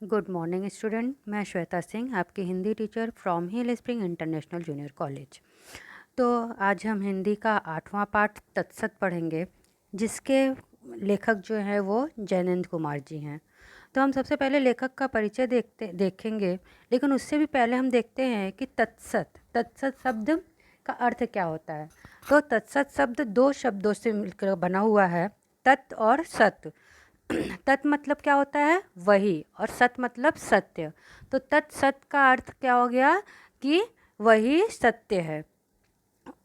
Good morning student. मैं श्वेता सिंह, आपकी Hindi teacher from hill spring international junior college. तो आज हम हिंदी का 8वां पाठ तत्सत पढ़ेंगे, जिसके लेखक जो हैं वो जैनेंद्र कुमार जी हैं। तो हम सबसे पहले लेखक का परिचय देखेंगे, लेकिन उससे भी पहले हम देखते हैं कि तत्सत शब्द का अर्थ क्या होता है। तो तत्सत शब्द दो शब्दों से मिलकर बना हुआ है, तत् और सत। तत् मतलब क्या होता है, वही, और सत मतलब सत्य। तो तत् सत का अर्थ क्या हो गया कि वही सत्य है।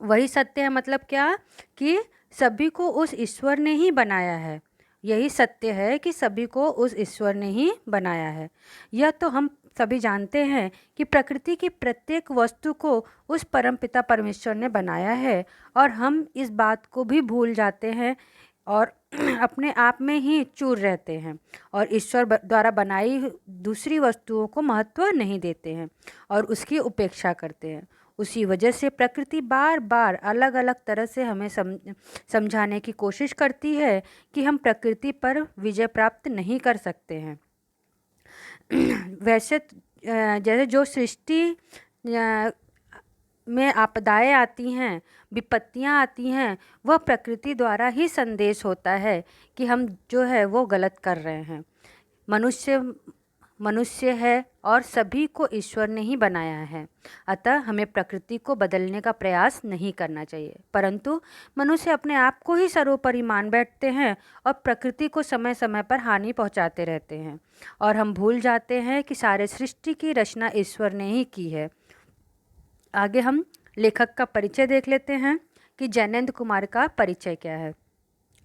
वही सत्य है मतलब क्या, कि सभी को उस ईश्वर ने ही बनाया है। यही सत्य है कि सभी को उस ईश्वर ने ही बनाया है। यह तो हम सभी जानते हैं कि प्रकृति की प्रत्येक वस्तु को उस परमपिता परमेश्वर ने बनाया है, और हम इस बात को भी भूल जाते हैं और अपने आप में ही चूर रहते हैं, और ईश्वर द्वारा बनाई दूसरी वस्तुओं को महत्व नहीं देते हैं और उसकी उपेक्षा करते हैं। उसी वजह से प्रकृति बार बार अलग अलग तरह से हमें समझाने की कोशिश करती है कि हम प्रकृति पर विजय प्राप्त नहीं कर सकते हैं। वैसे जैसे जो सृष्टि में आपदाएं आती हैं, विपत्तियां आती हैं, वह प्रकृति द्वारा ही संदेश होता है कि हम जो है वो गलत कर रहे हैं। मनुष्य मनुष्य है और सभी को ईश्वर ने ही बनाया है, अतः हमें प्रकृति को बदलने का प्रयास नहीं करना चाहिए। परंतु मनुष्य अपने आप को ही सर्वोपरि मान बैठते हैं और प्रकृति को समय समय पर हानि पहुंचाते रहते हैं, और हम भूल जाते हैं कि सारे सृष्टि की रचना ईश्वर ने ही की है। आगे हम लेखक का परिचय देख लेते हैं कि जैनेंद्र कुमार का परिचय क्या है।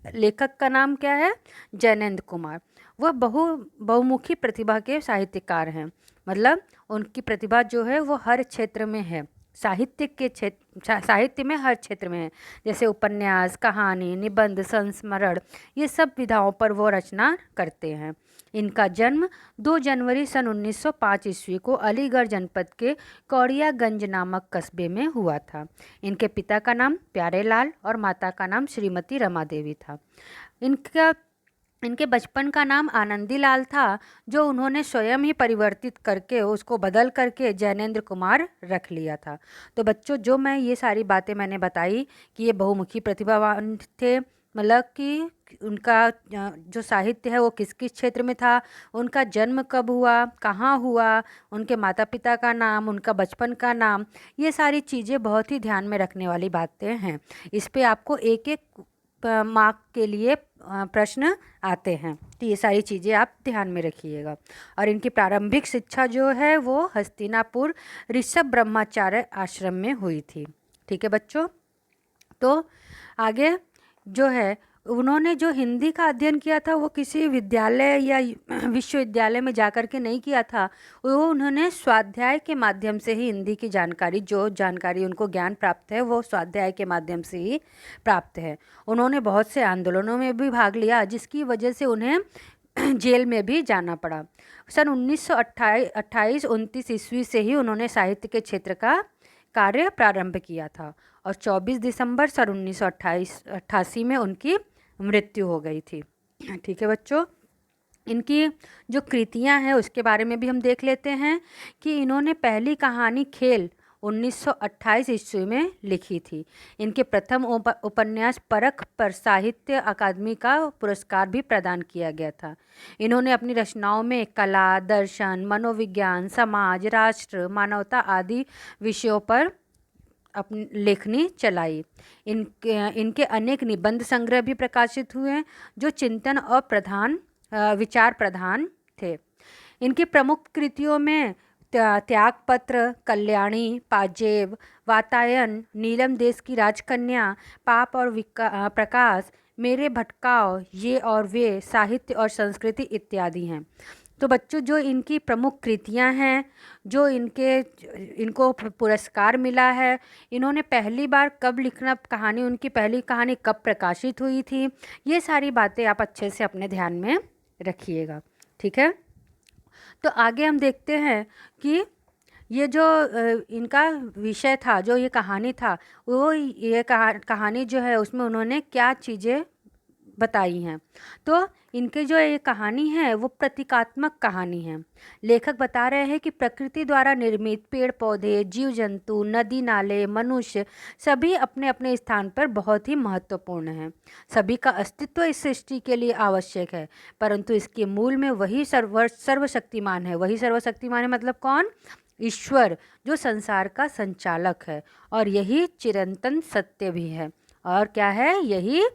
लेखक का नाम क्या है, जैनेंद्र कुमार। वह बहुमुखी प्रतिभा के साहित्यकार हैं। मतलब उनकी प्रतिभा जो है वो हर क्षेत्र में है, साहित्य में हर क्षेत्र में है। जैसे उपन्यास, कहानी, निबंध, संस्मरण, ये सब विधाओं पर वो रचना करते हैं। इनका जन्म 2 जनवरी सन 1905 ईस्वी को अलीगढ़ जनपद के कौड़ियागंज नामक कस्बे में हुआ था। इनके पिता का नाम प्यारेलाल और माता का नाम श्रीमती रमा देवी था। इनके बचपन का नाम आनंदी लाल था, जो उन्होंने स्वयं ही परिवर्तित करके उसको बदल करके जैनेंद्र कुमार रख लिया था। तो बच्चों, जो मैं ये सारी बातें मैंने बताई कि ये बहुमुखी प्रतिभावान थे, मतलब कि उनका जो साहित्य है वो किस किस क्षेत्र में था, उनका जन्म कब हुआ, कहाँ हुआ, उनके माता पिता का नाम, उनका बचपन का नाम, ये सारी चीज़ें बहुत ही ध्यान में रखने वाली बातें हैं। इस पे आपको एक एक मार्क के लिए प्रश्न आते हैं, तो ये सारी चीज़ें आप ध्यान में रखिएगा। और इनकी प्रारंभिक शिक्षा जो है वो हस्तिनापुर ऋषभ ब्रह्माचार्य आश्रम में हुई थी। ठीक है बच्चों। तो आगे जो है, उन्होंने जो हिंदी का अध्ययन किया था वो किसी विद्यालय या विश्वविद्यालय में जाकर के नहीं किया था। वो उन्होंने स्वाध्याय के माध्यम से ही हिंदी की जो जानकारी उनको ज्ञान प्राप्त है वो स्वाध्याय के माध्यम से ही प्राप्त है। उन्होंने बहुत से आंदोलनों में भी भाग लिया, जिसकी वजह से उन्हें जेल में भी जाना पड़ा। सन 1928-29 ईस्वी से ही उन्होंने साहित्य के क्षेत्र का कार्य प्रारंभ किया था, और 24 दिसंबर सन 1988 में उनकी मृत्यु हो गई थी। ठीक है बच्चों। इनकी जो कृतियां हैं उसके बारे में भी हम देख लेते हैं कि इन्होंने पहली कहानी खेल 1928 ईस्वी में लिखी थी। इनके प्रथम उपन्यास परख पर साहित्य अकादमी का पुरस्कार भी प्रदान किया गया था। इन्होंने अपनी रचनाओं में कला, दर्शन, मनोविज्ञान, समाज, राष्ट्र, मानवता आदि विषयों पर अपनी लेखनी चलाई। इनके अनेक निबंध संग्रह भी प्रकाशित हुए, जो चिंतन और विचार प्रधान थे। इनकी प्रमुख कृतियों में त्यागपत्र, कल्याणी, पाजेब, वातायन, नीलम देश की राजकन्या, पाप और प्रकाश, मेरे भटकाव, ये और वे, साहित्य और संस्कृति इत्यादि हैं। तो बच्चों, जो इनकी प्रमुख कृतियां हैं, जो इनको पुरस्कार मिला है, इन्होंने पहली बार कब लिखना, उनकी पहली कहानी कब प्रकाशित हुई थी, ये सारी बातें आप अच्छे से अपने ध्यान में रखिएगा। ठीक है। तो आगे हम देखते हैं कि ये जो इनका विषय था, जो ये कहानी था, वो ये कहानी जो है उसमें उन्होंने क्या चीज़ें बताई हैं। तो इनकी जो ये कहानी है वो प्रतीकात्मक कहानी है। लेखक बता रहे हैं कि प्रकृति द्वारा निर्मित पेड़ पौधे, जीव जंतु, नदी नाले, मनुष्य सभी अपने अपने स्थान पर बहुत ही महत्वपूर्ण हैं। सभी का अस्तित्व इस सृष्टि के लिए आवश्यक है, परंतु इसके मूल में वही सर्वशक्तिमान है। वही सर्वशक्तिमान है मतलब कौन? ईश्वर, जो संसार का संचालक है, और यही चिरंतन सत्य भी है। और क्या है? यही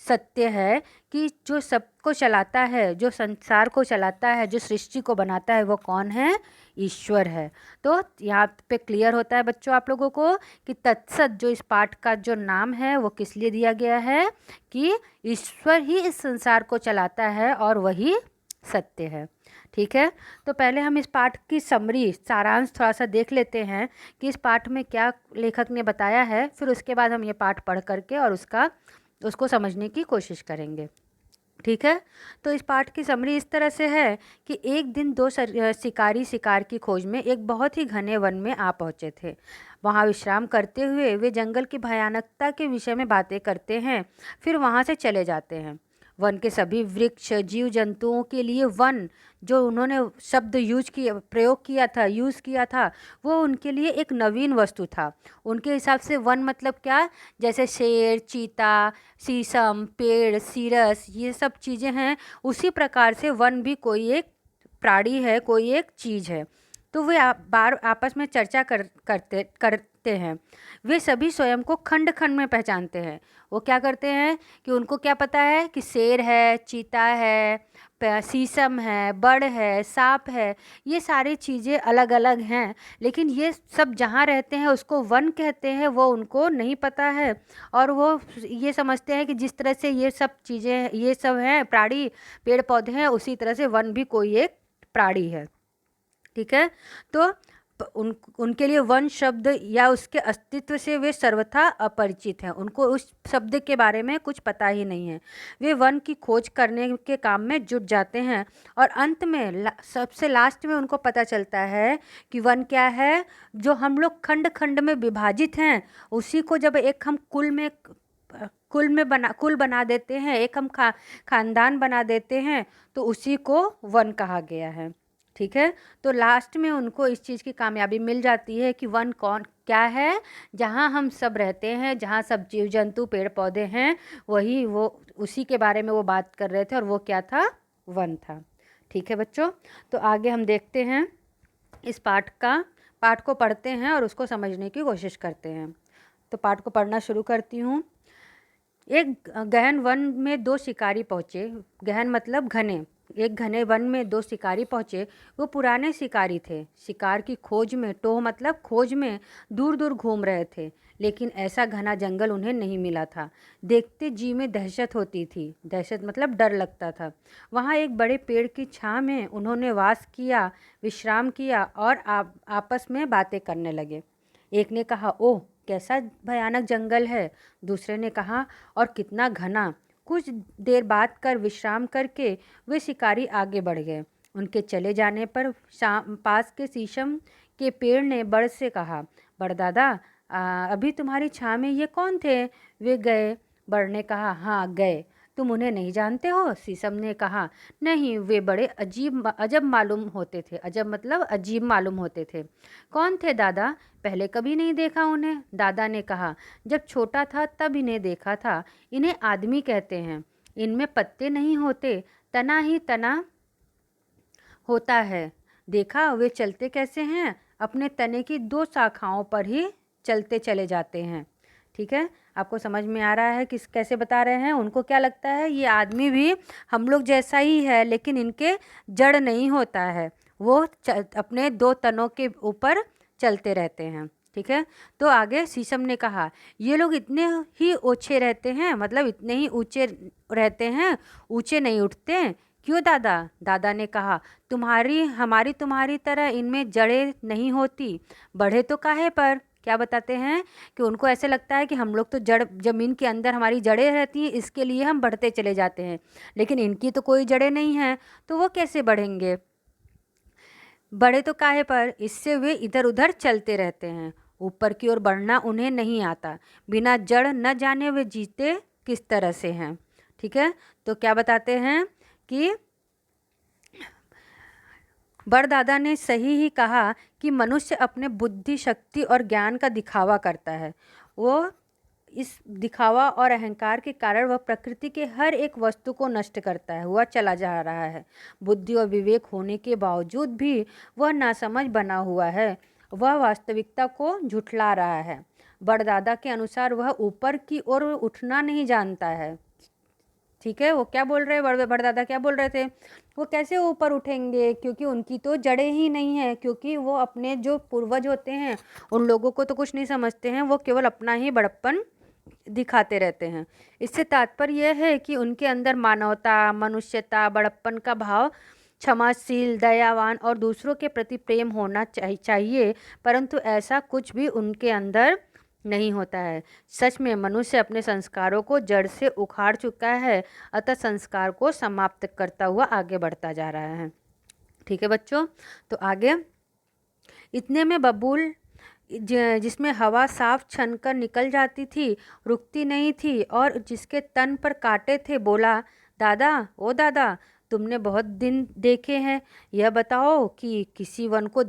सत्य है कि जो सबको चलाता है, जो संसार को चलाता है, जो सृष्टि को बनाता है, वो कौन है? ईश्वर है। तो यहाँ पे क्लियर होता है बच्चों आप लोगों को कि तत्सत जो इस पाठ का जो नाम है वो किस लिए दिया गया है कि ईश्वर ही इस संसार को चलाता है और वही सत्य है। ठीक है, तो पहले हम इस पाठ की समरी, सारांश थोड़ा सा देख लेते हैं कि इस पाठ में क्या लेखक ने बताया है। फिर उसके बाद हम ये पाठ पढ़ करके और उसको समझने की कोशिश करेंगे। ठीक है, तो इस पाठ की समरी इस तरह से है कि एक दिन दो शिकारी शिकार की खोज में एक बहुत ही घने वन में आ पहुँचे थे। वहाँ विश्राम करते हुए वे जंगल की भयानकता के विषय में बातें करते हैं, फिर वहाँ से चले जाते हैं। वन के सभी वृक्ष, जीव जंतुओं के लिए वन, जो उन्होंने शब्द प्रयोग किया था, वो उनके लिए एक नवीन वस्तु था। उनके हिसाब से वन मतलब क्या? जैसे शेर, चीता, शीशम, पेड़, सीरस, ये सब चीज़ें हैं, उसी प्रकार से वन भी कोई एक प्राणी है, कोई एक चीज़ है। तो वे आपस में चर्चा करते हैं। वे सभी स्वयं को खंड खंड में पहचानते हैं। वो क्या करते हैं कि उनको क्या पता है कि शेर है, चीता है, शीशम है, बड़ है, सांप है, ये सारी चीज़ें अलग अलग हैं, लेकिन ये सब जहाँ रहते हैं उसको वन कहते हैं, वो उनको नहीं पता है। और वो ये समझते हैं कि जिस तरह से ये सब चीज़ें, ये सब हैं प्राणी, पेड़ पौधे हैं, उसी तरह से वन भी कोई एक प्राणी है। ठीक है, तो उनके लिए वन शब्द या उसके अस्तित्व से वे सर्वथा अपरिचित हैं। उनको उस शब्द के बारे में कुछ पता ही नहीं है। वे वन की खोज करने के काम में जुट जाते हैं और अंत में सबसे लास्ट में उनको पता चलता है कि वन क्या है। जो हम लोग खंड खंड में विभाजित हैं, उसी को जब एक हम कुल बना देते हैं, एक हम खानदान बना देते हैं, तो उसी को वन कहा गया है। ठीक है, तो लास्ट में उनको इस चीज़ की कामयाबी मिल जाती है कि वन क्या है? जहाँ हम सब रहते हैं, जहाँ सब जीव जंतु पेड़ पौधे हैं, वो उसी के बारे में वो बात कर रहे थे, और वो क्या था? वन था। ठीक है बच्चों, तो आगे हम देखते हैं इस पाठ को पढ़ते हैं और उसको समझने की कोशिश करते हैं। तो पाठ को पढ़ना शुरू करती हूँ। एक गहन वन में दो शिकारी पहुँचे। गहन मतलब घने। एक घने वन में दो शिकारी पहुँचे। वो पुराने शिकारी थे, शिकार की खोज में, टोह मतलब खोज में दूर दूर घूम रहे थे, लेकिन ऐसा घना जंगल उन्हें नहीं मिला था। देखते जी में दहशत होती थी। दहशत मतलब डर लगता था। वहाँ एक बड़े पेड़ की छाँव में उन्होंने वास किया, विश्राम किया और आपस में बातें करने लगे। एक ने कहा, ओह कैसा भयानक जंगल है। दूसरे ने कहा, और कितना घना। कुछ देर बात कर विश्राम करके वे शिकारी आगे बढ़ गए। उनके चले जाने पर पास के शीशम के पेड़ ने बड़ से कहा, बड़दादा, अभी तुम्हारी छाँव में ये कौन थे? वे गए। बड़ ने कहा, हाँ गए। तुम उन्हें नहीं जानते हो? शीशम ने कहा, नहीं, वे बड़े अजब मालूम होते थे। अजब मतलब अजीब मालूम होते थे। कौन थे दादा? पहले कभी नहीं देखा उन्हें। दादा ने कहा, जब छोटा था तब इन्हें देखा था। इन्हें आदमी कहते हैं। इनमें पत्ते नहीं होते, तना ही तना होता है। देखा वे चलते कैसे हैं? अपने तने की दो शाखाओं पर ही चलते चले जाते हैं। ठीक है, आपको समझ में आ रहा है कि कैसे बता रहे हैं? उनको क्या लगता है ये आदमी भी हम लोग जैसा ही है, लेकिन इनके जड़ नहीं होता है, वो अपने दो तनों के ऊपर चलते रहते हैं। ठीक है, तो आगे शीशम ने कहा, ये लोग इतने ही ऊंचे रहते हैं, मतलब इतने ही ऊंचे रहते हैं, ऊंचे नहीं उठते। क्यों दादा? दादा ने कहा, हमारी तुम्हारी तरह इनमें जड़ें नहीं होती। बढ़े तो काहे पर? क्या बताते हैं कि उनको ऐसे लगता है कि हम लोग तो ज़मीन के अंदर हमारी जड़ें रहती हैं, इसके लिए हम बढ़ते चले जाते हैं, लेकिन इनकी तो कोई जड़ें नहीं हैं, तो वो कैसे बढ़ेंगे? बढ़े तो काहे पर? इससे वे इधर उधर चलते रहते हैं। ऊपर की ओर बढ़ना उन्हें नहीं आता। बिना जड़ न जाने वे जीते किस तरह से हैं। ठीक है। तो क्या बताते हैं कि बड़दादा ने सही ही कहा कि मनुष्य अपने बुद्धि, शक्ति और ज्ञान का दिखावा करता है। वो इस दिखावा और अहंकार के कारण वह प्रकृति के हर एक वस्तु को नष्ट करता है, हुआ चला जा रहा है। बुद्धि और विवेक होने के बावजूद भी वह नासमझ बना हुआ है, वह वास्तविकता को झुठला रहा है। बड़दादा के अनुसार वह ऊपर की ओर उठना नहीं जानता है। ठीक है, वो क्या बोल रहे हैं, बड़दादा क्या बोल रहे थे, वो कैसे ऊपर उठेंगे, क्योंकि उनकी तो जड़ें ही नहीं है, क्योंकि वो अपने जो पूर्वज होते हैं उन लोगों को तो कुछ नहीं समझते हैं, वो केवल अपना ही बड़प्पन दिखाते रहते हैं। इससे तात्पर्य यह है कि उनके अंदर मानवता, मनुष्यता, बड़प्पन का भाव, क्षमाशील, दयावान और दूसरों के प्रति प्रेम होना चाहिए, परंतु ऐसा कुछ भी उनके अंदर नहीं होता है। सच में मनुष्य अपने संस्कारों को जड़ से उखाड़ चुका है, अतः संस्कार को समाप्त करता हुआ आगे बढ़ता जा रहा है। ठीक है बच्चों, तो आगे इतने में बबूल, जिसमें हवा साफ छनकर निकल जाती थी, रुकती नहीं थी और जिसके तन पर कांटे थे, बोला, दादा, ओ दादा, तुमने बहुत दिन देखे हैं, यह बताओ कि किसी वन को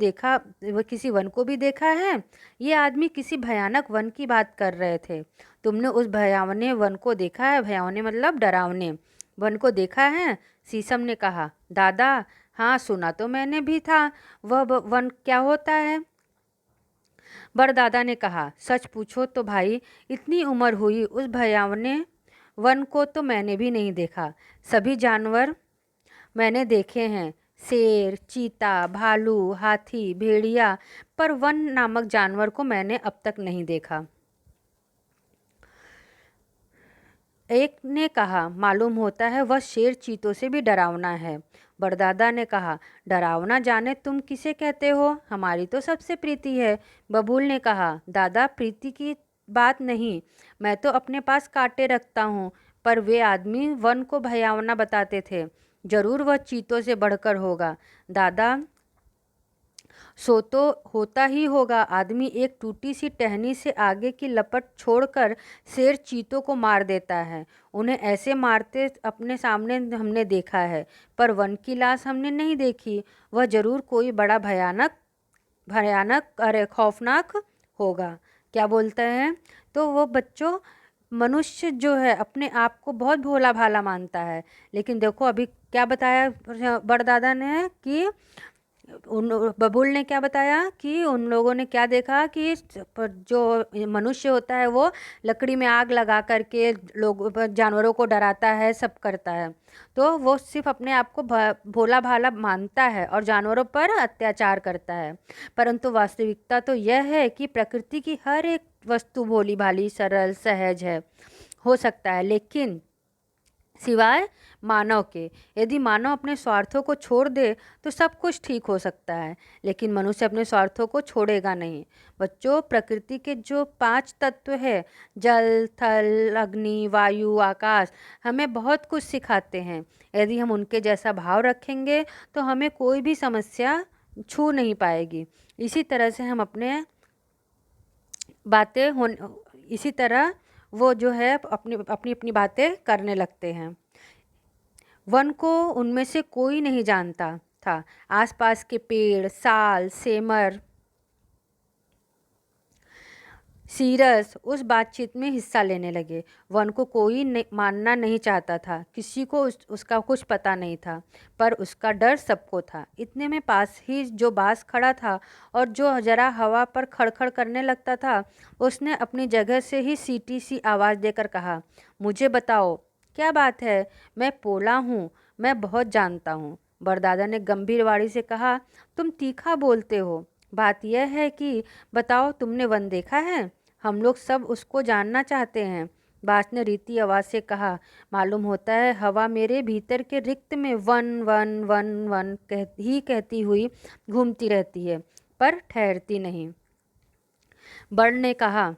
भी देखा है। ये आदमी किसी भयानक वन की बात कर रहे थे। तुमने उस भयावने वन को देखा है? भयावने मतलब डरावने वन को देखा है? शीशम ने कहा, दादा, हाँ, सुना तो मैंने भी था। वह वन क्या होता है? बड़दादा ने कहा, सच पूछो तो भाई, इतनी उम्र हुई, उस भयावने वन को तो मैंने भी नहीं देखा। सभी जानवर मैंने देखे हैं, शेर, चीता, भालू, हाथी, भेड़िया, पर वन नामक जानवर को मैंने अब तक नहीं देखा। एक ने कहा, मालूम होता है वह शेर चीतों से भी डरावना है। बड़दादा ने कहा, डरावना जाने तुम किसे कहते हो, हमारी तो सबसे प्रीति है। बबूल ने कहा, दादा, प्रीति की बात नहीं, मैं तो अपने पास कांटे रखता हूँ, पर वे आदमी वन को भयावना बताते थे, जरूर वह चीतों से बढ़कर होगा। दादा, सो तो होता ही होगा। आदमी एक टूटी सी टहनी से आगे की लपट छोड़कर शेर चीतों को मार देता है। उन्हें ऐसे मारते अपने सामने हमने देखा है, पर वन की लाश हमने नहीं देखी। वह जरूर कोई बड़ा भयानक भयानक अरे खौफनाक होगा। क्या बोलते हैं? तो वो बच्चों, मनुष्य जो है अपने आप को बहुत भोला भाला मानता है, लेकिन देखो अभी क्या बताया बड़दादा ने कि उन बबूल ने क्या बताया कि उन लोगों ने क्या देखा कि जो मनुष्य होता है वो लकड़ी में आग लगा करके जानवरों को डराता है, सब करता है। तो वो सिर्फ अपने आप को भोला भाला मानता है और जानवरों पर अत्याचार करता है, परंतु वास्तविकता तो यह है कि प्रकृति की हर एक वस्तु भोली भाली, सरल, सहज है, हो सकता है, लेकिन सिवाय मानव के। यदि मानव अपने स्वार्थों को छोड़ दे तो सब कुछ ठीक हो सकता है, लेकिन मनुष्य अपने स्वार्थों को छोड़ेगा नहीं। बच्चों, प्रकृति के जो 5 तत्व है, जल, थल, अग्नि, वायु, आकाश, हमें बहुत कुछ सिखाते हैं। यदि हम उनके जैसा भाव रखेंगे तो हमें कोई भी समस्या छू नहीं पाएगी। इसी तरह से हम अपने बातें हो इसी तरह वो जो है अपनी अपनी अपनी बातें करने लगते हैं। वन को उनमें से कोई नहीं जानता था। आसपास के पेड़, साल, सेमर, सीरस उस बातचीत में हिस्सा लेने लगे। वन को कोई मानना नहीं चाहता था, किसी को उसका कुछ पता नहीं था, पर उसका डर सबको था। इतने में पास ही जो बास खड़ा था और जो जरा हवा पर खड़खड़ करने लगता था, उसने अपनी जगह से ही सीटी सी आवाज़ देकर कहा, मुझे बताओ क्या बात है, मैं पोला हूँ, मैं बहुत जानता हूँ। बड़दादा ने गंभीर वाणी से कहा, तुम तीखा बोलते हो। बात यह है कि बताओ, तुमने वन देखा है? हम लोग सब उसको जानना चाहते हैं। बास ने रीति आवाज़ से कहा, मालूम होता है हवा मेरे भीतर के रिक्त में वन वन वन वन कहती हुई घूमती रहती है, पर ठहरती नहीं। बड़ ने कहा,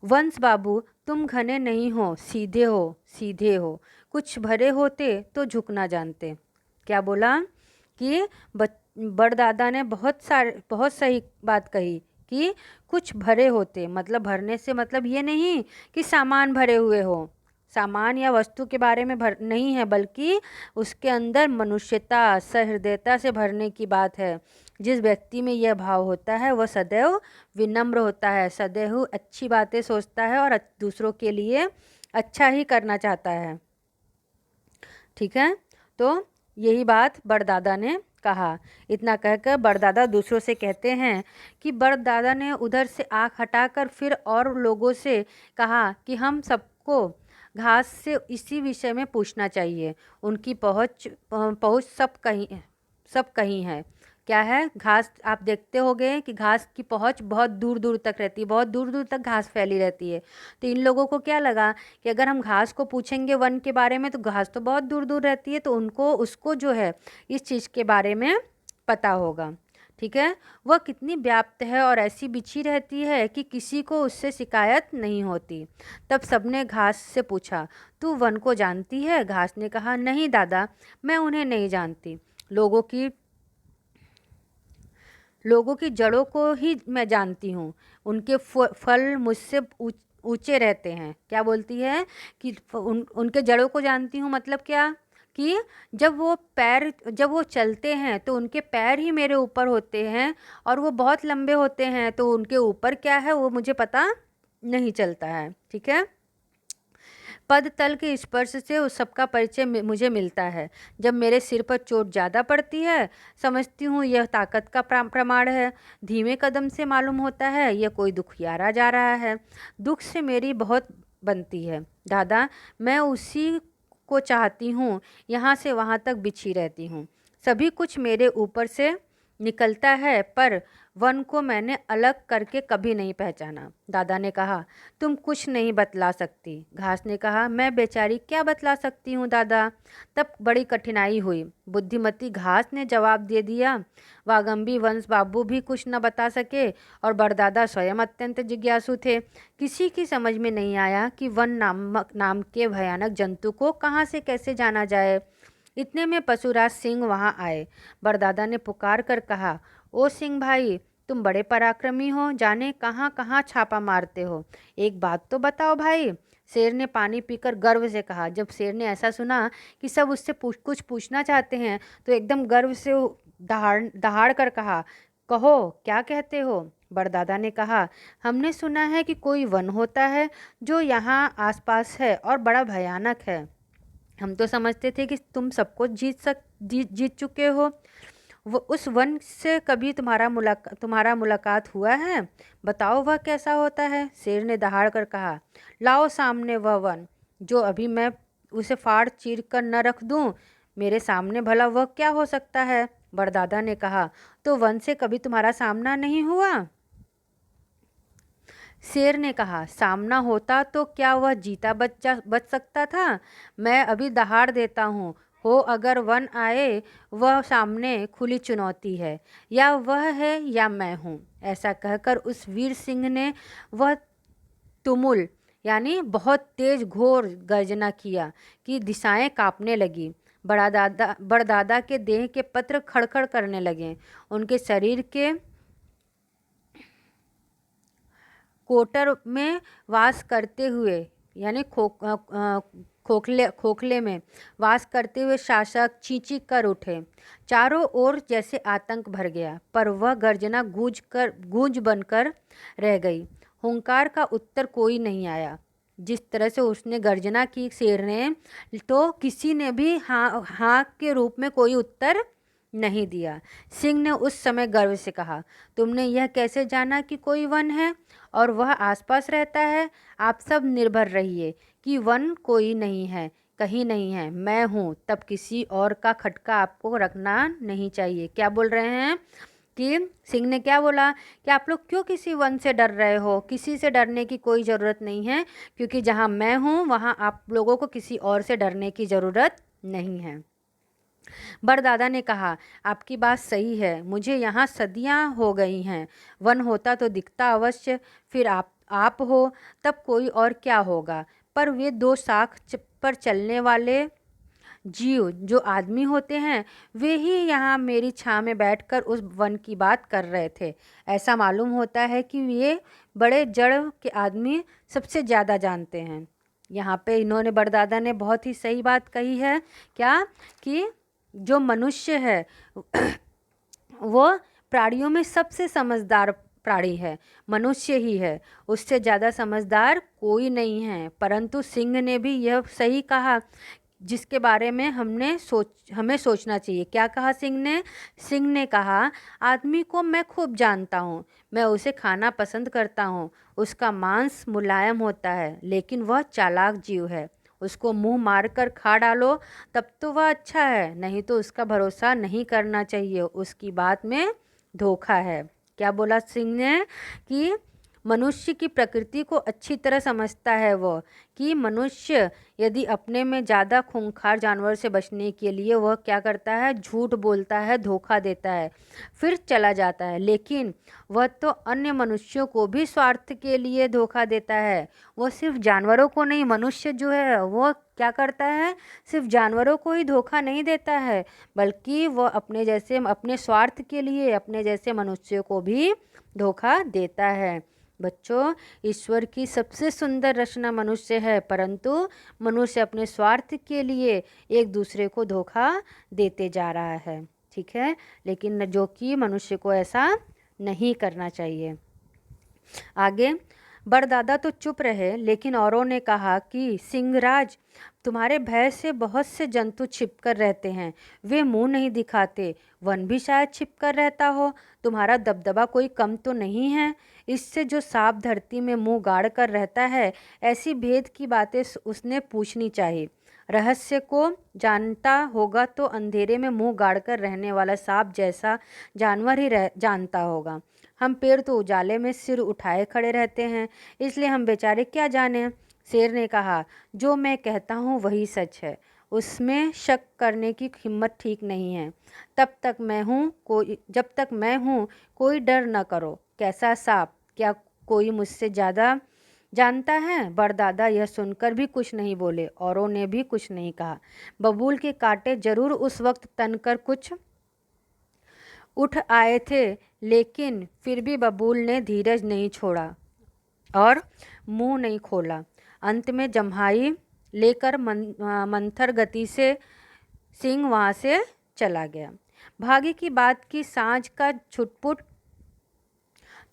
वंश बाबू, तुम घने नहीं हो, सीधे हो, सीधे हो। कुछ भरे होते तो झुकना जानते। क्या बोला कि बड़दादा ने बहुत सही बात कही कि कुछ भरे होते, मतलब भरने से मतलब ये नहीं कि सामान भरे हुए हो, सामान या वस्तु के बारे में भर नहीं है, बल्कि उसके अंदर मनुष्यता, सहृदयता से भरने की बात है। जिस व्यक्ति में यह भाव होता है वह सदैव विनम्र होता है, सदैव अच्छी बातें सोचता है और दूसरों के लिए अच्छा ही करना चाहता है। ठीक है, तो यही बात बड़दादा ने कहा। इतना कहकर बड़दादा दूसरों से कहते हैं कि बड़दादा ने उधर से आँख हटाकर फिर और लोगों से कहा कि हम सबको घास से इसी विषय में पूछना चाहिए। उनकी पहुँच सब कहीं है। क्या है? घास। आप देखते होंगे कि घास की पहुँच बहुत दूर दूर तक रहती है, बहुत दूर दूर तक घास फैली रहती है। तो इन लोगों को क्या लगा कि अगर हम घास को पूछेंगे वन के बारे में तो घास तो बहुत दूर दूर रहती है, तो उसको जो है इस चीज़ के बारे में पता होगा। ठीक है, वह कितनी व्याप्त है और ऐसी बिछी रहती है कि किसी को उससे शिकायत नहीं होती। तब सबने घास से पूछा, तू वन को जानती है? घास ने कहा, नहीं दादा, मैं उन्हें नहीं जानती। लोगों की जड़ों को ही मैं जानती हूँ। उनके फल मुझसे ऊंचे रहते हैं। क्या बोलती है कि उनके जड़ों को जानती हूँ, मतलब क्या कि जब वो चलते हैं तो उनके पैर ही मेरे ऊपर होते हैं और वो बहुत लंबे होते हैं, तो उनके ऊपर क्या है वो मुझे पता नहीं चलता है। ठीक है, पद तल के स्पर्श से उस सबका परिचय मुझे मिलता है। जब मेरे सिर पर चोट ज़्यादा पड़ती है, समझती हूँ यह ताकत का प्रमाण है। धीमे कदम से मालूम होता है यह कोई दुखियारा जा रहा है। दुख से मेरी बहुत बनती है दादा, मैं उसी को चाहती हूँ, यहाँ से वहाँ तक बिछी रहती हूँ। सभी कुछ मेरे ऊपर से निकलता है, पर वन को मैंने अलग करके कभी नहीं पहचाना। दादा ने कहा, तुम कुछ नहीं बतला सकती। घास ने कहा, मैं बेचारी क्या बतला सकती हूँ दादा। तब बड़ी कठिनाई हुई। बुद्धिमती घास ने जवाब दे दिया। वागम्बी वंश बाबू भी कुछ न बता सके और बड़दादा स्वयं अत्यंत जिज्ञासु थे। किसी की समझ में नहीं आया कि वन नाम के भयानक जंतु को कहाँ से कैसे जाना जाए। इतने में पशुराज सिंह वहाँ आए। बड़दादा ने पुकार कर कहा, ओ सिंह भाई, तुम बड़े पराक्रमी हो, जाने कहाँ कहाँ छापा मारते हो। एक बात तो बताओ भाई। शेर ने पानी पीकर गर्व से कहा। जब शेर ने ऐसा सुना कि सब उससे कुछ पूछना चाहते हैं तो एकदम गर्व से दहाड़ कर कहा, कहो क्या कहते हो। बड़दादा ने कहा, हमने सुना है कि कोई वन होता है जो यहाँ आसपास है और बड़ा भयानक है। हम तो समझते थे कि तुम सबको जीत चुके हो। वो उस वन से कभी तुम्हारा मुलाकात हुआ है? बताओ वह कैसा होता है। शेर ने दहाड़ कर कहा, लाओ सामने वह वन, जो अभी मैं उसे फाड़ चीर कर न रख दूं। मेरे सामने भला वह क्या हो सकता है। बड़दादा ने कहा, तो वन से कभी तुम्हारा सामना नहीं हुआ? शेर ने कहा, सामना होता तो क्या वह जीता बच सकता था? मैं अभी दहाड़ देता हूँ, हो अगर वन आए, वह सामने खुली चुनौती है, या वह है या मैं हूँ। ऐसा कहकर उस वीर सिंह ने वह तुमुल यानी बहुत तेज घोर गर्जना किया कि दिशाएं कांपने लगी। बड़दादा के देह के पत्र खड़खड़ करने लगे। उनके शरीर के कोटर में वास करते हुए यानी खोखले में वास करते हुए शासक चींची कर उठे। चारों ओर जैसे आतंक भर गया, पर वह गर्जना गूंज बनकर रह गई। हुंकार का उत्तर कोई नहीं आया। जिस तरह से उसने गर्जना की शेर ने, तो किसी ने भी हाँ के रूप में कोई उत्तर नहीं दिया। सिंह ने उस समय गर्व से कहा, तुमने यह कैसे जाना कि कोई वन है और वह आसपास रहता है? आप सब निर्भर रहिए कि वन कोई नहीं है, कहीं नहीं है, मैं हूँ। तब किसी और का खटका आपको रखना नहीं चाहिए। क्या बोल रहे हैं कि सिंह ने क्या बोला कि आप लोग क्यों किसी वन से डर रहे हो? किसी से डरने की कोई ज़रूरत नहीं है, क्योंकि जहाँ मैं हूँ वहाँ आप लोगों को किसी और से डरने की ज़रूरत नहीं है। बड़दादा ने कहा, आपकी बात सही है, मुझे यहाँ सदियाँ हो गई हैं। वन होता तो दिखता अवश्य, फिर आप हो, तब कोई और क्या होगा। पर वे दो साख पर चलने वाले जीव जो आदमी होते हैं, वे ही यहाँ मेरी छाँ में बैठकर उस वन की बात कर रहे थे। ऐसा मालूम होता है कि ये बड़े जड़ के आदमी सबसे ज़्यादा जानते हैं। यहाँ पे इन्होंने बड़दादा ने बहुत ही सही बात कही है, क्या कि जो मनुष्य है वो प्राणियों में सबसे समझदार प्राणी है, मनुष्य ही है, उससे ज़्यादा समझदार कोई नहीं है। परंतु सिंह ने भी यह सही कहा जिसके बारे में हमें सोचना चाहिए। क्या कहा सिंह ने? सिंह ने कहा, आदमी को मैं खूब जानता हूँ, मैं उसे खाना पसंद करता हूँ, उसका मांस मुलायम होता है, लेकिन वह चालाक जीव है। उसको मुंह मारकर खा डालो तब तो वह अच्छा है, नहीं तो उसका भरोसा नहीं करना चाहिए, उसकी बात में धोखा है। क्या बोला सिंह ने? कि मनुष्य की प्रकृति को अच्छी तरह समझता है वो, कि मनुष्य यदि अपने में ज़्यादा खूंखार जानवर से बचने के लिए वह क्या करता है, झूठ बोलता है, धोखा देता है, फिर चला जाता है, लेकिन वह तो अन्य मनुष्यों को भी स्वार्थ के लिए धोखा देता है। वो सिर्फ जानवरों को नहीं, मनुष्य जो है वो क्या करता है, सिर्फ जानवरों को ही धोखा नहीं देता है, बल्कि वह अपने जैसे, अपने स्वार्थ के लिए अपने जैसे मनुष्यों को भी धोखा देता है। बच्चों, ईश्वर की सबसे सुंदर रचना मनुष्य है, परंतु मनुष्य अपने स्वार्थ के लिए एक दूसरे को धोखा देते जा रहा है। ठीक है, लेकिन जो कि मनुष्य को ऐसा नहीं करना चाहिए। आगे, बड़दादा तो चुप रहे, लेकिन औरों ने कहा कि सिंहराज, तुम्हारे भय से बहुत से जंतु छिपकर रहते हैं, वे मुंह नहीं दिखाते, वन भी शायद छिपकर रहता हो, तुम्हारा दबदबा कोई कम तो नहीं है। इससे जो सांप धरती में मुंह गाड़ कर रहता है, ऐसी भेद की बातें उसने पूछनी चाहिए। रहस्य को जानता होगा तो अंधेरे में मुंह गाड़कर रहने वाला सांप जैसा जानवर ही जानता होगा। हम पेड़ तो उजाले में सिर उठाए खड़े रहते हैं, इसलिए हम बेचारे क्या जाने। शेर ने कहा, जो मैं कहता हूँ वही सच है, उसमें शक करने की हिम्मत ठीक नहीं है। जब तक मैं हूँ कोई डर न करो। कैसा सांप? क्या कोई मुझसे ज़्यादा जानता है? बड़दादा यह सुनकर भी कुछ नहीं बोले, औरों ने भी कुछ नहीं कहा। बबूल के कांटे जरूर उस वक्त तनकर कुछ उठ आए थे, लेकिन फिर भी बबूल ने धीरज नहीं छोड़ा और मुंह नहीं खोला। अंत में जम्हाई लेकर मंथर गति से सिंह वहाँ से चला गया। भाग्य की बात की सांझ का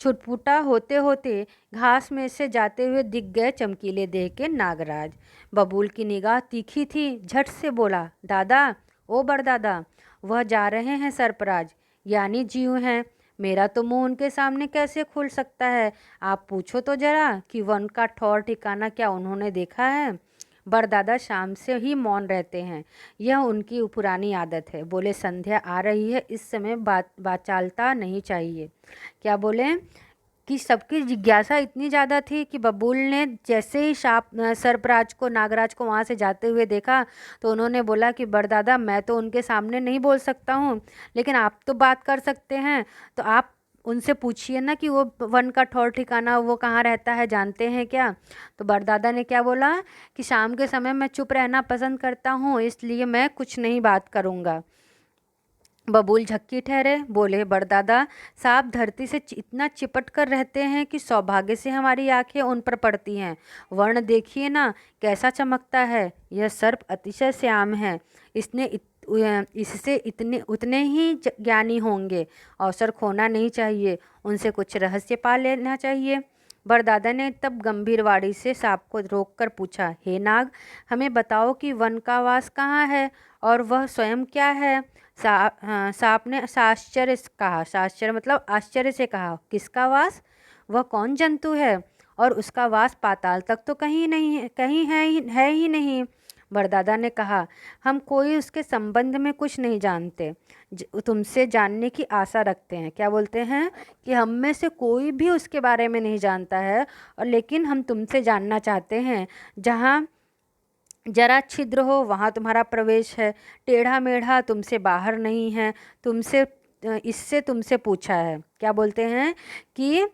छुटपुटा होते होते घास में से जाते हुए दिख गए चमकीले देह के नागराज। बबूल की निगाह तीखी थी, झट से बोला, दादा, ओ बड़दादा, वह जा रहे हैं सरपराज, यानी जीव हैं। मेरा तो मुंह उनके सामने कैसे खुल सकता है? आप पूछो तो जरा कि वन का ठौर ठिकाना क्या उन्होंने देखा है? बड़दादा शाम से ही मौन रहते हैं, यह उनकी पुरानी आदत है। बोले, संध्या आ रही है, इस समय बाचालता नहीं चाहिए। क्या बोले कि सबकी जिज्ञासा इतनी ज़्यादा थी कि बबूल ने जैसे ही सर्पराज को, नागराज को वहाँ से जाते हुए देखा तो उन्होंने बोला कि बड़दादा, मैं तो उनके सामने नहीं बोल सकता हूँ, लेकिन आप तो बात कर सकते हैं, तो आप उनसे पूछिए ना कि वो वन का ठौर ठिकाना वो कहाँ रहता है, जानते हैं क्या? तो बड़दादा ने क्या बोला कि शाम के समय मैं चुप रहना पसंद करता हूँ, इसलिए मैं कुछ नहीं बात करूँगा। बबूल झक्की ठहरे, बोले, बड़दादा, सांप धरती से इतना चिपट कर रहते हैं कि सौभाग्य से हमारी आंखें उन पर पड़ती हैं। वर्ण देखिए ना, कैसा चमकता है। यह सर्प अतिशय श्याम है, इससे उतने ही ज्ञानी होंगे। अवसर खोना नहीं चाहिए, उनसे कुछ रहस्य पा लेना चाहिए। बड़दादा ने तब गंभीर वाणी से सांप को रोककर पूछा, हे नाग, हमें बताओ कि वन का वास कहाँ है और वह स्वयं क्या है? सांप ने साश्चर्य मतलब आश्चर्य से कहा, किसका वास? वह कौन जंतु है? और उसका वास पाताल तक तो कहीं नहीं, कहीं है ही नहीं। बड़दादा ने कहा, हम कोई उसके संबंध में कुछ नहीं जानते, तुमसे जानने की आशा रखते हैं। क्या बोलते हैं कि हम में से कोई भी उसके बारे में नहीं जानता है, और लेकिन हम तुमसे जानना चाहते हैं। जहाँ जरा छिद्र हो वहाँ तुम्हारा प्रवेश है, टेढ़ा मेढ़ा तुमसे बाहर नहीं है, इससे तुमसे पूछा है। क्या बोलते हैं कि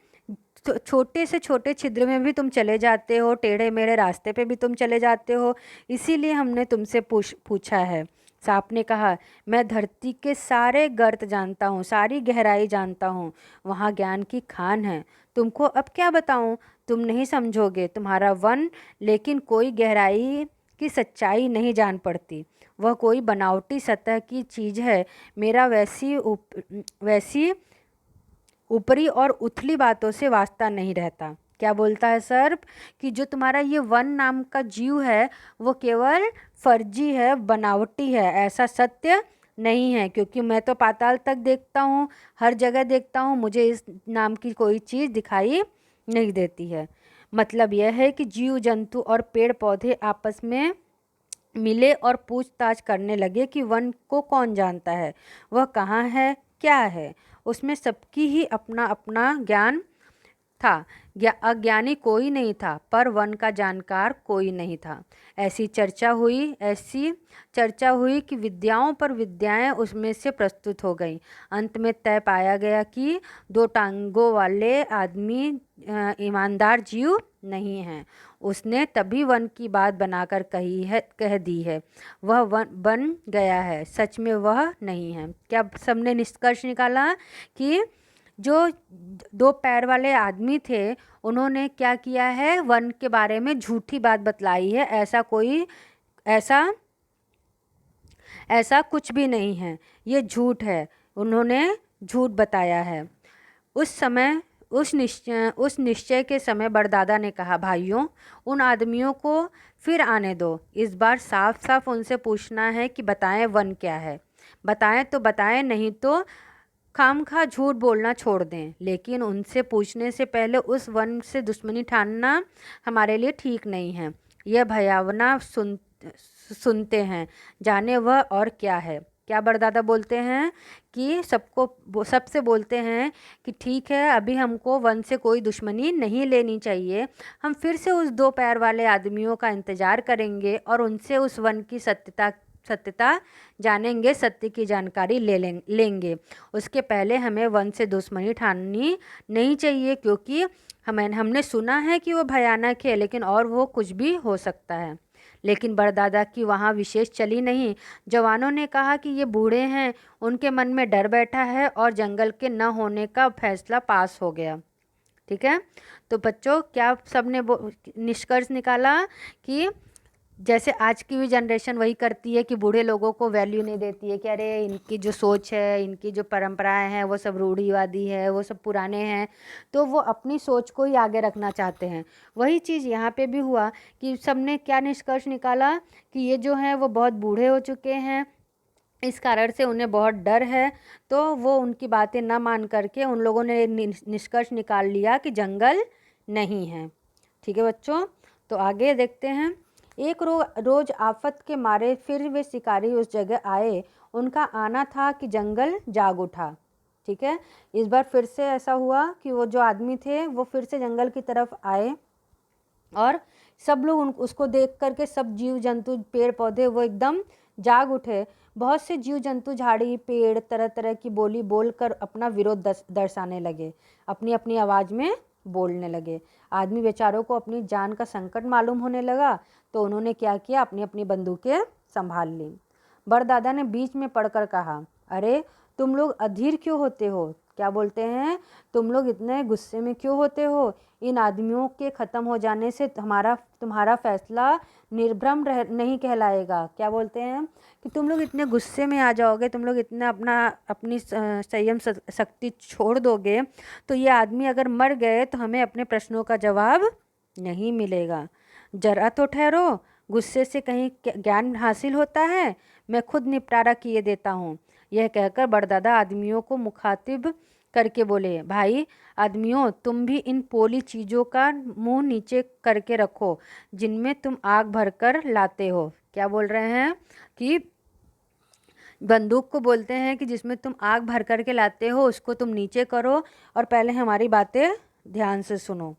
छोटे से छोटे छिद्र में भी तुम चले जाते हो, टेढ़े मेढ़े रास्ते पे भी तुम चले जाते हो, इसीलिए हमने तुमसे पूछा है। सांप ने कहा, मैं धरती के सारे गर्त जानता हूँ, सारी गहराई जानता हूँ, वहाँ ज्ञान की खान है। तुमको अब क्या बताऊँ, तुम नहीं समझोगे। तुम्हारा वन लेकिन कोई गहराई की सच्चाई नहीं जान पड़ती। वह कोई बनावटी सतह की चीज़ है। मेरा वैसी ऊपरी और उथली बातों से वास्ता नहीं रहता। क्या बोलता है सर्प कि जो तुम्हारा ये वन नाम का जीव है वो केवल फर्जी है, बनावटी है, ऐसा सत्य नहीं है। क्योंकि मैं तो पाताल तक देखता हूँ, हर जगह देखता हूँ, मुझे इस नाम की कोई चीज़ दिखाई नहीं देती है। मतलब यह है कि जीव जंतु और पेड़ पौधे आपस में मिले और पूछताछ करने लगे कि वन को कौन जानता है, वह कहाँ है, क्या है। उसमें सबकी ही अपना अपना ज्ञान था। अज्ञानी कोई नहीं था, पर वन का जानकार कोई नहीं था। ऐसी चर्चा हुई कि विद्याओं पर विद्याएं उसमें से प्रस्तुत हो गईं। अंत में तय पाया गया कि दो टांगों वाले आदमी ईमानदार जीव नहीं हैं। उसने तभी वन की बात बनाकर कह दी है। वह वन बन गया है, सच में वह नहीं है। क्या सबने निष्कर्ष निकाला कि जो दो पैर वाले आदमी थे उन्होंने क्या किया है, वन के बारे में झूठी बात बतलाई है। ऐसा कुछ भी नहीं है, ये झूठ है, उन्होंने झूठ बताया है। उस निश्चय के समय बड़दादा ने कहा, भाइयों, उन आदमियों को फिर आने दो। इस बार साफ साफ उनसे पूछना है कि बताएं वन क्या है। बताएं तो बताएं, नहीं तो खामखा झूठ बोलना छोड़ दें। लेकिन उनसे पूछने से पहले उस वन से दुश्मनी ठानना हमारे लिए ठीक नहीं है। यह भयावना सुनते हैं, जाने वह और क्या है। क्या बड़दादा बोलते हैं कि सबसे बोलते हैं कि ठीक है, अभी हमको वन से कोई दुश्मनी नहीं लेनी चाहिए। हम फिर से उस दो पैर वाले आदमियों का इंतज़ार करेंगे और उनसे उस वन की सत्यता जानेंगे, सत्य की जानकारी लेंगे। उसके पहले हमें वन से दुश्मनी ठाननी नहीं चाहिए, क्योंकि हमने सुना है कि वो भयानक है, लेकिन और वो कुछ भी हो सकता है। लेकिन बड़दादा की वहाँ विशेष चली नहीं। जवानों ने कहा कि ये बूढ़े हैं, उनके मन में डर बैठा है और जंगल के न होने का फैसला पास हो गया। ठीक है, तो बच्चों क्या सबने निष्कर्ष निकाला कि जैसे आज की भी जनरेशन वही करती है कि बूढ़े लोगों को वैल्यू नहीं देती है कि अरे इनकी जो सोच है, इनकी जो परंपराएं हैं वो सब रूढ़िवादी है, वो सब पुराने हैं, तो वो अपनी सोच को ही आगे रखना चाहते हैं। वही चीज़ यहाँ पे भी हुआ कि सबने क्या निष्कर्ष निकाला कि ये जो हैं वो बहुत बूढ़े हो चुके हैं, इस कारण से उन्हें बहुत डर है। तो वो उनकी बातें न मान करके उन लोगों ने निष्कर्ष निकाल लिया कि जंगल नहीं है। ठीक है बच्चों, तो आगे देखते हैं। एक रोज आफत के मारे फिर वे शिकारी उस जगह आए। उनका आना था कि जंगल जाग उठा। ठीक है, इस बार फिर से ऐसा हुआ कि वो जो आदमी थे वो फिर से जंगल की तरफ आए और सब लोग उसको देख करके, सब जीव जंतु पेड़ पौधे वो एकदम जाग उठे। बहुत से जीव जंतु झाड़ी पेड़ तरह तरह की बोली बोलकर अपना विरोध दर्शाने लगे, अपनी अपनी आवाज़ में बोलने लगे। आदमी बेचारों को अपनी जान का संकट मालूम होने लगा, तो उन्होंने क्या किया, अपनी अपनी बंदूकें संभाल ली। बड़दादा ने बीच में पड़कर कहा, अरे तुम लोग अधीर क्यों होते हो? क्या बोलते हैं, तुम लोग इतने गुस्से में क्यों होते हो? इन आदमियों के ख़त्म हो जाने से तुम्हारा फैसला निर्भ्रम नहीं कहलाएगा। क्या बोलते हैं कि तुम लोग इतने गुस्से में आ जाओगे, तुम लोग इतना अपनी संयम शक्ति छोड़ दोगे, तो ये आदमी अगर मर गए तो हमें अपने प्रश्नों का जवाब नहीं मिलेगा। जरा तो ठहरो, गुस्से से कहीं ज्ञान हासिल होता है? मैं खुद निपटारा किए देता हूँ। यह कहकर बड़दादा आदमियों को मुखातिब करके बोले, भाई आदमियों, तुम भी इन पोली चीज़ों का मुंह नीचे करके रखो जिनमें तुम आग भरकर लाते हो। क्या बोल रहे हैं कि बंदूक को बोलते हैं कि जिसमें तुम आग भर करके लाते हो उसको तुम नीचे करो और पहले हमारी बातें ध्यान से सुनो,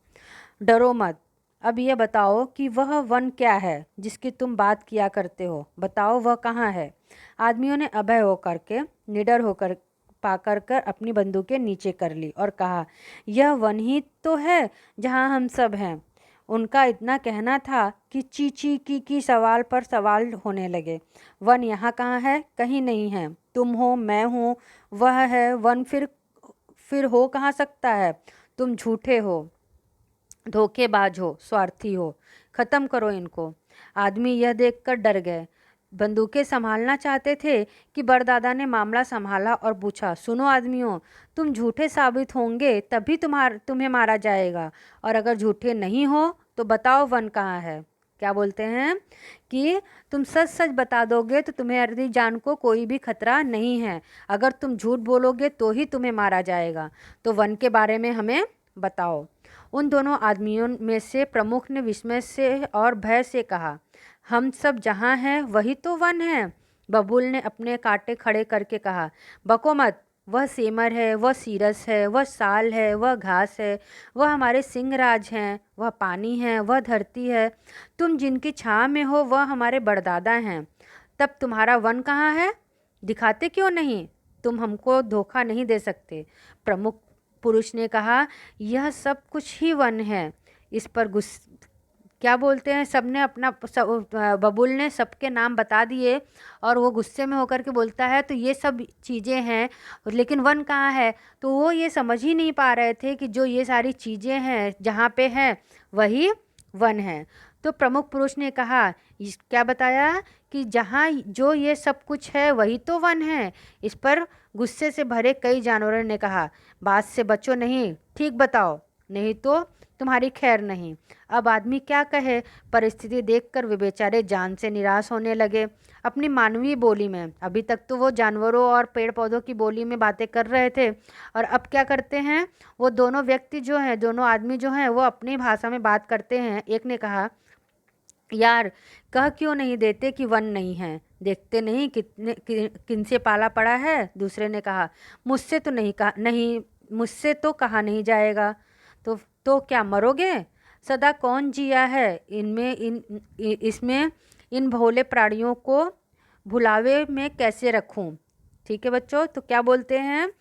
डरो मत। अब ये बताओ कि वह वन क्या है जिसकी तुम बात किया करते हो? बताओ वह कहाँ है? आदमियों ने अभय होकर के, निडर होकर पाकर कर अपनी बंदूकें नीचे कर ली और कहा, यह वन ही तो है जहाँ हम सब हैं। उनका इतना कहना था कि ची ची की सवाल पर सवाल होने लगे। वन यहाँ कहाँ है? कहीं नहीं है। तुम हो, मैं हूँ, वह है। वन फिर हो कहाँ सकता है? तुम झूठे हो, धोखेबाज हो, स्वार्थी हो। खत्म करो इनको। आदमी यह देखकर डर गए। बंदूकें संभालना चाहते थे कि बड़दादा ने मामला संभाला और पूछा, सुनो आदमियों, तुम झूठे साबित होंगे तभी तुम्हें मारा जाएगा, और अगर झूठे नहीं हो तो बताओ वन कहाँ है। क्या बोलते हैं कि तुम सच सच बता दोगे तो तुम्हारी जान को कोई भी खतरा नहीं है, अगर तुम झूठ बोलोगे तो ही तुम्हें मारा जाएगा। तो वन के बारे में हमें बताओ। उन दोनों आदमियों में से प्रमुख ने विस्मय से और भय से कहा, हम सब जहाँ हैं वही तो वन है। बबूल ने अपने कांटे खड़े करके कहा, बको मत, वह सेमर है, वह सीरस है, वह साल है, वह घास है, वह हमारे सिंहराज हैं, वह पानी है, वह धरती है। तुम जिनकी छाँव में हो वह हमारे बड़दादा हैं। तब तुम्हारा वन कहाँ है? दिखाते क्यों नहीं? तुम हमको धोखा नहीं दे सकते। प्रमुख पुरुष ने कहा, यह सब कुछ ही वन है। इस पर क्या बोलते हैं, सबने बबूल ने सबके नाम बता दिए और वो गुस्से में होकर के बोलता है, तो ये सब चीज़ें हैं लेकिन वन कहाँ है? तो वो ये समझ ही नहीं पा रहे थे कि जो ये सारी चीज़ें हैं जहाँ पे हैं वही वन है। तो प्रमुख पुरुष ने कहा, क्या बताया कि जहाँ जो ये सब कुछ है वही तो वन है। इस पर गुस्से से भरे कई जानवरों ने कहा, बात से बचो नहीं, ठीक बताओ, नहीं तो तुम्हारी खैर नहीं। अब आदमी क्या कहे? परिस्थिति देखकर वे बेचारे जान से निराश होने लगे। अपनी मानवीय बोली में, अभी तक तो वो जानवरों और पेड़ पौधों की बोली में बातें कर रहे थे, और अब क्या करते हैं, वो दोनों व्यक्ति जो हैं, दोनों आदमी जो हैं, वो अपनी भाषा में बात करते हैं। एक ने कहा, यार कह क्यों नहीं देते कि वन नहीं है? देखते नहीं किनसे पाला पड़ा है। दूसरे ने कहा, मुझसे तो कहा नहीं जाएगा। तो क्या मरोगे? सदा कौन जिया है? इसमें इन भोले प्राणियों को भुलावे में कैसे रखूं? ठीक है बच्चों, तो क्या बोलते हैं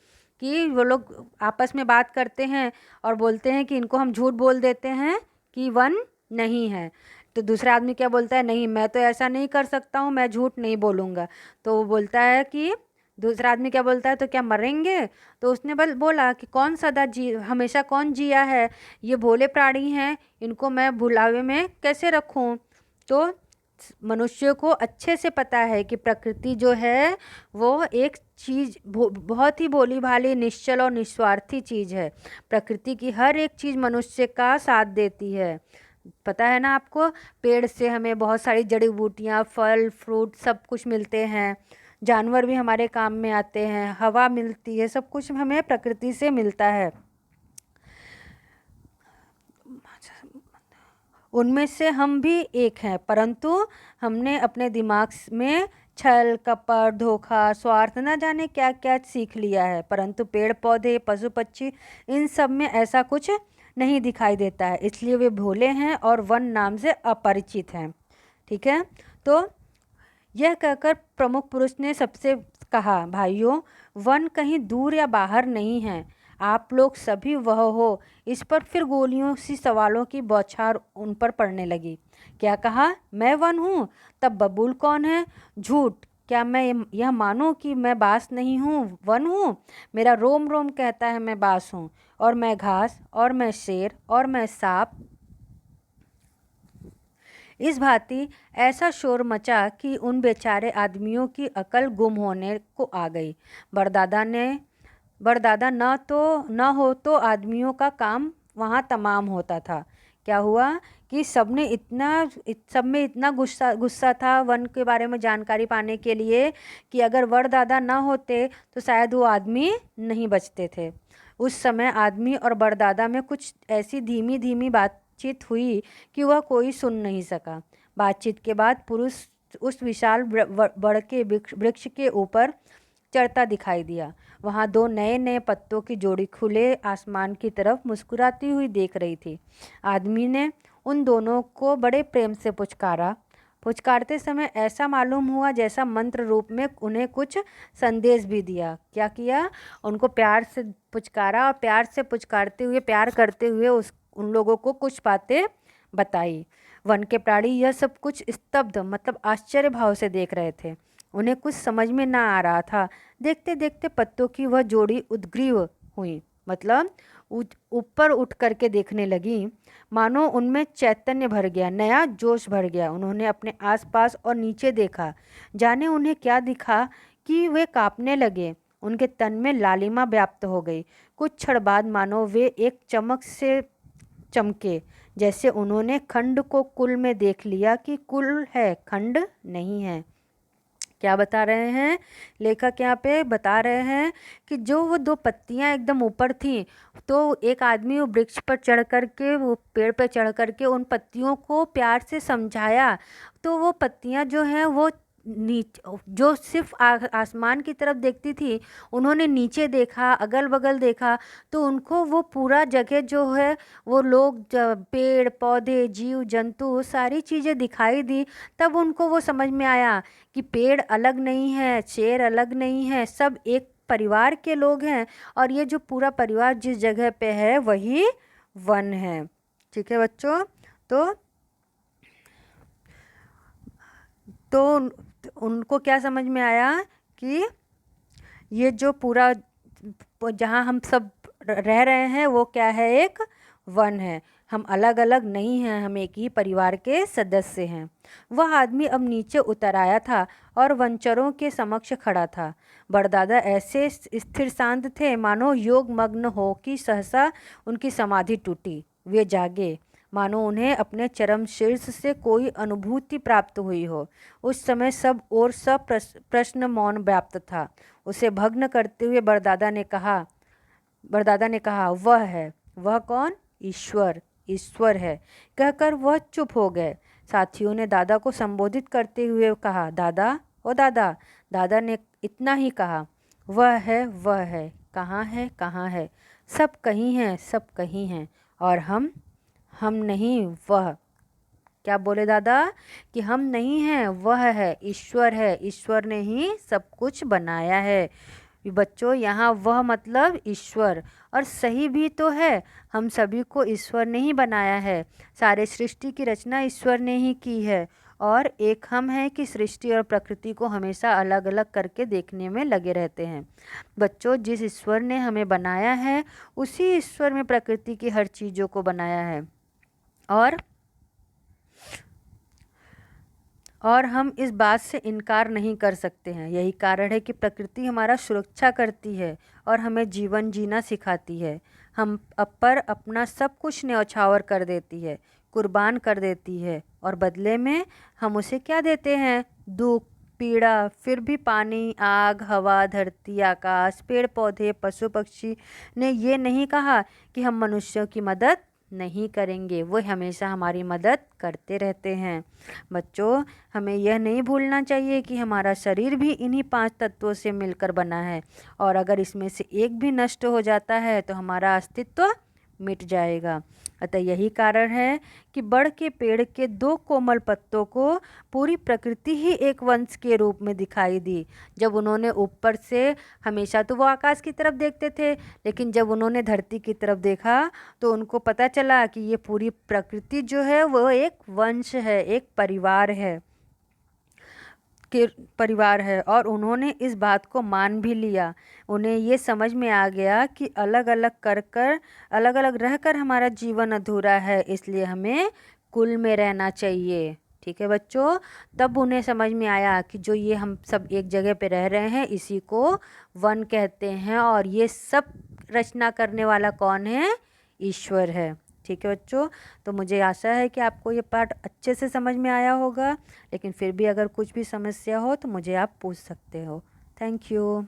कि वो लोग आपस में बात करते हैं और बोलते हैं कि इनको हम झूठ बोल देते हैं कि वन नहीं है। तो दूसरा आदमी क्या बोलता है, नहीं मैं तो ऐसा नहीं कर सकता हूँ, मैं झूठ नहीं बोलूँगा। तो वो बोलता है कि दूसरा आदमी क्या बोलता है, तो क्या मरेंगे? तो उसने बोला कि कौन सदा हमेशा कौन जिया है? ये भोले प्राणी हैं, इनको मैं भुलावे में कैसे रखूं? तो मनुष्य को अच्छे से पता है कि प्रकृति जो है वो एक चीज़ बहुत ही भोली भाली, निश्चल और निस्वार्थी चीज़ है। प्रकृति की हर एक चीज़ मनुष्य का साथ देती है। पता है ना आपको, पेड़ से हमें बहुत सारी जड़ी बूटियाँ, फल फ्रूट सब कुछ मिलते हैं। जानवर भी हमारे काम में आते हैं, हवा मिलती है, सब कुछ हमें प्रकृति से मिलता है। उनमें से हम भी एक हैं, परंतु हमने अपने दिमाग में छल कपट, धोखा, स्वार्थ, न जाने क्या क्या सीख लिया है। परंतु पेड़ पौधे, पशु पक्षी, इन सब में ऐसा कुछ नहीं दिखाई देता है, इसलिए वे भोले हैं और वन नाम से अपरिचित हैं। ठीक है, तो यह कहकर प्रमुख पुरुष ने सबसे कहा, भाइयों, वन कहीं दूर या बाहर नहीं है, आप लोग सभी वह हो। इस पर फिर गोलियों सी सवालों की बौछार उन पर पड़ने लगी। क्या कहा? मैं वन हूँ? तब बबूल कौन है? झूठ! क्या मैं यह मानूं कि मैं बास नहीं हूँ, वन हूँ? मेरा रोम रोम कहता है मैं बास हूँ, और मैं घास, और मैं शेर, और मैं सांप। इस भांति ऐसा शोर मचा कि उन बेचारे आदमियों की अकल गुम होने को आ गई। बड़दादा न हो तो आदमियों का काम वहाँ तमाम होता था। क्या हुआ कि सब में इतना गुस्सा था वन के बारे में जानकारी पाने के लिए कि अगर बड़दादा न होते तो शायद वो आदमी नहीं बचते थे। उस समय आदमी और बड़दादा में कुछ ऐसी धीमी धीमी बातचीत हुई कि वह कोई सुन नहीं सका। बातचीत के बाद पुरुष उस विशाल बड़ के वृक्ष के ऊपर चढ़ता दिखाई दिया। वहाँ दो नए नए पत्तों की जोड़ी खुले आसमान की तरफ मुस्कुराती हुई देख रही थी। आदमी ने उन दोनों को बड़े प्रेम से पुचकारा। पुचकारते समय ऐसा मालूम हुआ जैसा मंत्र रूप में उन्हें कुछ संदेश भी दिया। क्या किया? उनको प्यार से पुचकारा, और प्यार से पुचकारते हुए, प्यार करते हुए उन लोगों को कुछ बातें बताई। वन के प्राणी यह सब कुछ स्तब्ध मतलब आश्चर्य भाव से देख रहे थे। उन्हें कुछ समझ में ना आ रहा था। देखते देखते पत्तों की वह जोड़ी उद्ग्रीव हुई, मतलब ऊपर उठ करके देखने लगी। मानो उनमें चैतन्य भर गया, नया जोश भर गया। उन्होंने अपने आसपास और नीचे देखा। जाने उन्हें क्या दिखा कि वे कांपने लगे। उनके तन में लालिमा व्याप्त हो गई। कुछ क्षण बाद मानो वे एक चमक से चमके, जैसे उन्होंने खंड को कुल में देख लिया कि कुल है, खंड नहीं है। क्या बता रहे हैं लेखक? यहाँ पे बता रहे हैं कि जो वो दो पत्तियां एकदम ऊपर थी, तो एक आदमी वो वृक्ष पर चढ़ करके, वो पेड़ पर चढ़ करके उन पत्तियों को प्यार से समझाया। तो वो पत्तियां जो हैं वो जो सिर्फ आसमान की तरफ देखती थी, उन्होंने नीचे देखा, अगल बगल देखा, तो उनको वो पूरा जगह जो है, वो लोग, पेड़ पौधे, जीव जंतु, सारी चीज़ें दिखाई दी। तब उनको वो समझ में आया कि पेड़ अलग नहीं है, शेर अलग नहीं है, सब एक परिवार के लोग हैं, और ये जो पूरा परिवार जिस जगह पे है वही वन है। ठीक है बच्चों, तो उनको क्या समझ में आया कि ये जो पूरा जहाँ हम सब रह रहे हैं वो क्या है, एक वन है। हम अलग अलग नहीं हैं, हम एक ही परिवार के सदस्य हैं। वह आदमी अब नीचे उतर आया था और वनचरों के समक्ष खड़ा था। बड़दादा ऐसे स्थिर शांत थे मानो योग मग्न हो कि सहसा उनकी समाधि टूटी। वे जागे मानो उन्हें अपने चरम शीर्ष से कोई अनुभूति प्राप्त हुई हो। उस समय सब और सब प्रश्न मौन व्याप्त था। उसे भग्न करते हुए बड़दादा ने कहा, वह है। वह कौन? ईश्वर। ईश्वर है कहकर वह चुप हो गए। साथियों ने दादा को संबोधित करते हुए कहा, दादा, ओ दादा। दादा ने इतना ही कहा, वह है, वह है। कहाँ है, कहाँ है? सब कहीं हैं, सब कहीं हैं, और हम नहीं, वह। क्या बोले दादा? कि हम नहीं हैं, वह है, ईश्वर है। ईश्वर ने ही सब कुछ बनाया है। बच्चों, यहाँ वह मतलब ईश्वर, और सही भी तो है। हम सभी को ईश्वर ने ही बनाया है। सारे सृष्टि की रचना ईश्वर ने ही की है, और एक हम हैं कि सृष्टि और प्रकृति को हमेशा अलग अलग करके देखने में लगे रहते हैं। बच्चों, जिस ईश्वर ने हमें बनाया है, उसी ईश्वर में प्रकृति की हर चीज़ों को बनाया है, और हम इस बात से इनकार नहीं कर सकते हैं। यही कारण है कि प्रकृति हमारा सुरक्षा करती है और हमें जीवन जीना सिखाती है। हम पर अपना सब कुछ न्यौछावर कर देती है, कुर्बान कर देती है, और बदले में हम उसे क्या देते हैं? दुख, पीड़ा। फिर भी पानी, आग, हवा, धरती, आकाश, पेड़ पौधे, पशु पक्षी ने ये नहीं कहा कि हम मनुष्यों की मदद नहीं करेंगे। वो हमेशा हमारी मदद करते रहते हैं। बच्चों, हमें यह नहीं भूलना चाहिए कि हमारा शरीर भी इन्हीं 5 तत्वों से मिलकर बना है, और अगर इसमें से एक भी नष्ट हो जाता है तो हमारा अस्तित्व मिट जाएगा। अतः यही कारण है कि बड़ के पेड़ के 2 कोमल पत्तों को पूरी प्रकृति ही एक वंश के रूप में दिखाई दी। जब उन्होंने ऊपर से, हमेशा तो वो आकाश की तरफ देखते थे, लेकिन जब उन्होंने धरती की तरफ देखा तो उनको पता चला कि ये पूरी प्रकृति जो है वो एक वंश है, एक परिवार है, और उन्होंने इस बात को मान भी लिया। उन्हें ये समझ में आ गया कि अलग अलग रहकर हमारा जीवन अधूरा है, इसलिए हमें कुल में रहना चाहिए। ठीक है बच्चों, तब उन्हें समझ में आया कि जो ये हम सब एक जगह पे रह रहे हैं, इसी को वन कहते हैं, और ये सब रचना करने वाला कौन है? ईश्वर है। ठीक है बच्चों, तो मुझे आशा है कि आपको ये पाठ अच्छे से समझ में आया होगा, लेकिन फिर भी अगर कुछ भी समस्या हो तो मुझे आप पूछ सकते हो। Thank you.